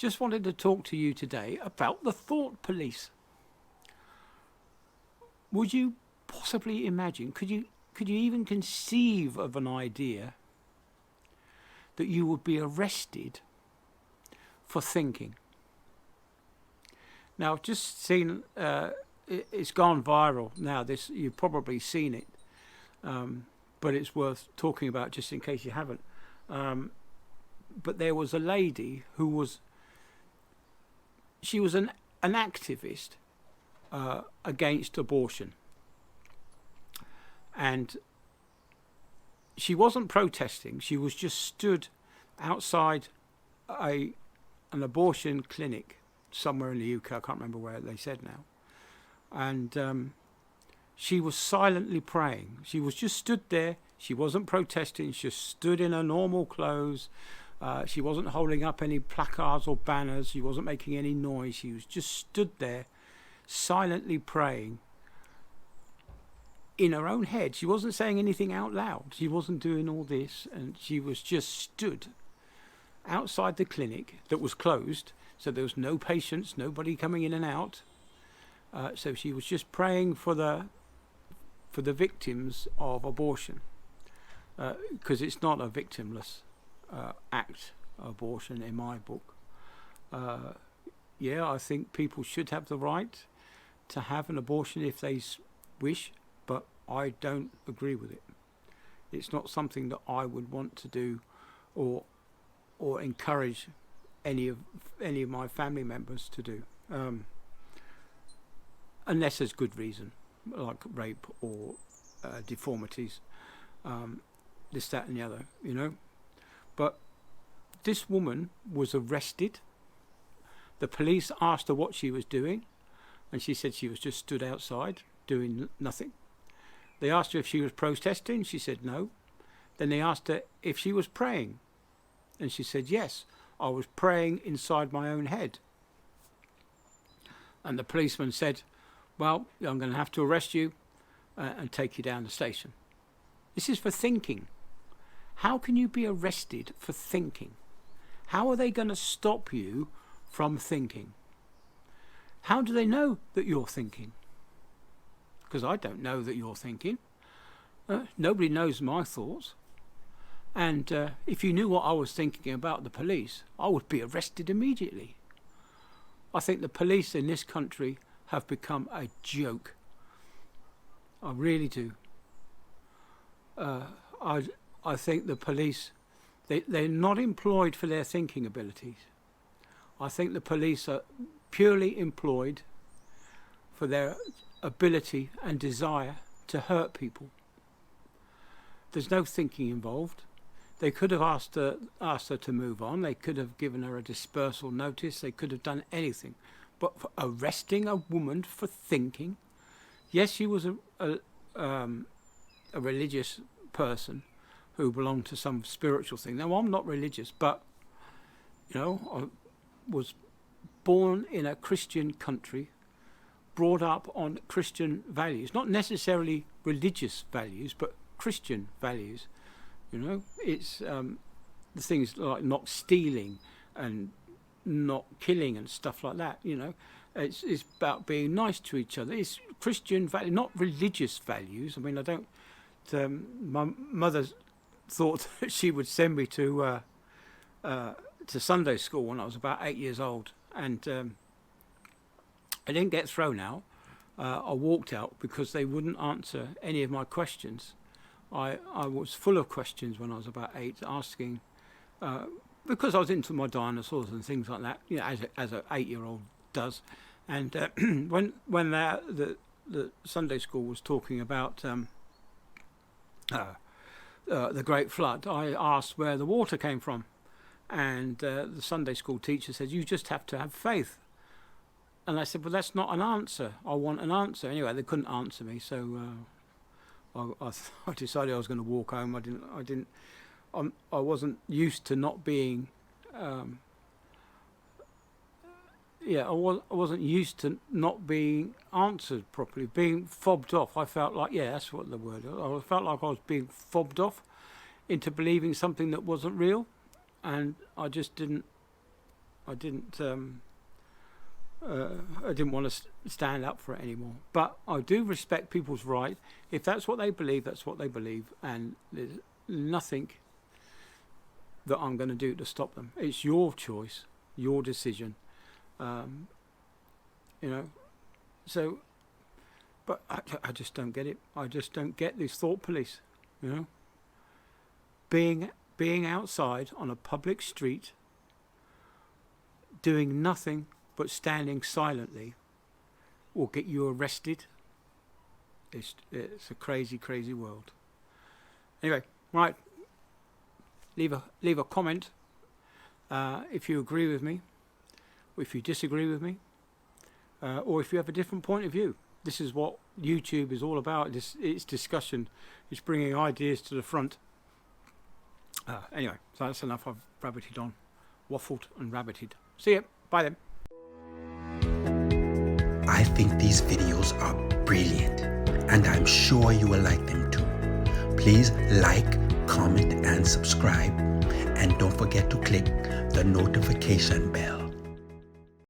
just wanted to talk to you today about the thought police. Would you possibly imagine, could you even conceive of an idea that you would be arrested for thinking? Now, I've just seen, it's gone viral now, you've probably seen it, but it's worth talking about just in case you haven't. But there was a lady who was an activist against abortion. And she wasn't protesting, she was just stood outside an abortion clinic somewhere in the UK, I can't remember where they said now. And she was silently praying. She was just stood there, she wasn't protesting, she just stood in her normal clothes. She wasn't holding up any placards or banners, she wasn't making any noise, she was just stood there silently praying in her own head. She wasn't saying anything out loud, she wasn't doing all this, and she was just stood outside the clinic that was closed, so there was no patients, nobody coming in and out. So she was just praying for the victims of abortion, because it's not a victimless act, abortion, in my book. I think people should have the right to have an abortion if they wish, but I don't agree with it. It's not something that I would want to do or encourage any of my family members to do, unless there's good reason, like rape or deformities, this, that and the other, But this woman was arrested. The police asked her what she was doing, and she said she was just stood outside doing nothing. They asked her if she was protesting. She said no. Then they asked her if she was praying, and she said yes, I was praying inside my own head. And the policeman said, well, I'm going to have to arrest you and take you down the station. This is for thinking. How can you be arrested for thinking? How are they going to stop you from thinking? How do they know that you're thinking? Because I don't know that you're thinking. Nobody knows my thoughts. And if you knew what I was thinking about the police, I would be arrested immediately. I think the police in this country have become a joke. I really do. I think the police, they're not employed for their thinking abilities. I think the police are purely employed for their ability and desire to hurt people. There's no thinking involved. They could have asked her to move on. They could have given her a dispersal notice. They could have done anything. But for arresting a woman for thinking, yes, she was a religious person who belonged to some spiritual thing. Now, I'm not religious, but I was born in a Christian country, brought up on Christian values, not necessarily religious values, but Christian values. It's the things like not stealing and not killing and stuff like that. It's about being nice to each other. It's Christian value, not religious values. I mean, I don't. My mother thought that she would send me to Sunday school when I was about 8 years old, and I didn't get thrown out. I walked out because they wouldn't answer any of my questions. I was full of questions when I was about 8, asking, because I was into my dinosaurs and things like that, as an 8-year-old does. And when the Sunday school was talking about the Great Flood, I asked where the water came from, and the Sunday school teacher said, you just have to have faith. And I said, well, that's not an answer. I want an answer. Anyway, they couldn't answer me, so I decided I was going to walk home. I wasn't used to not being. I wasn't used to not being answered properly, being fobbed off. I felt like, that's what the word is. I felt like I was being fobbed off into believing something that wasn't real, and I just didn't I didn't want to stand up for it anymore. But I do respect people's right. If that's what they believe, that's what they believe, and there's nothing that I'm going to do to stop them. It's your choice, your decision. So, but I just don't get it. I just don't get this thought police, being outside on a public street, doing nothing but standing silently will get you arrested. It's a crazy, crazy world. Anyway, right. Leave a comment if you agree with me, or if you disagree with me, or if you have a different point of view. This is what YouTube is all about. It's discussion. It's bringing ideas to the front. Anyway, so that's enough. I've rabbited on, waffled and rabbited. See ya. Bye then. I think these videos are brilliant, and I'm sure you will like them too. Please like, comment and subscribe, and don't forget to click the notification bell.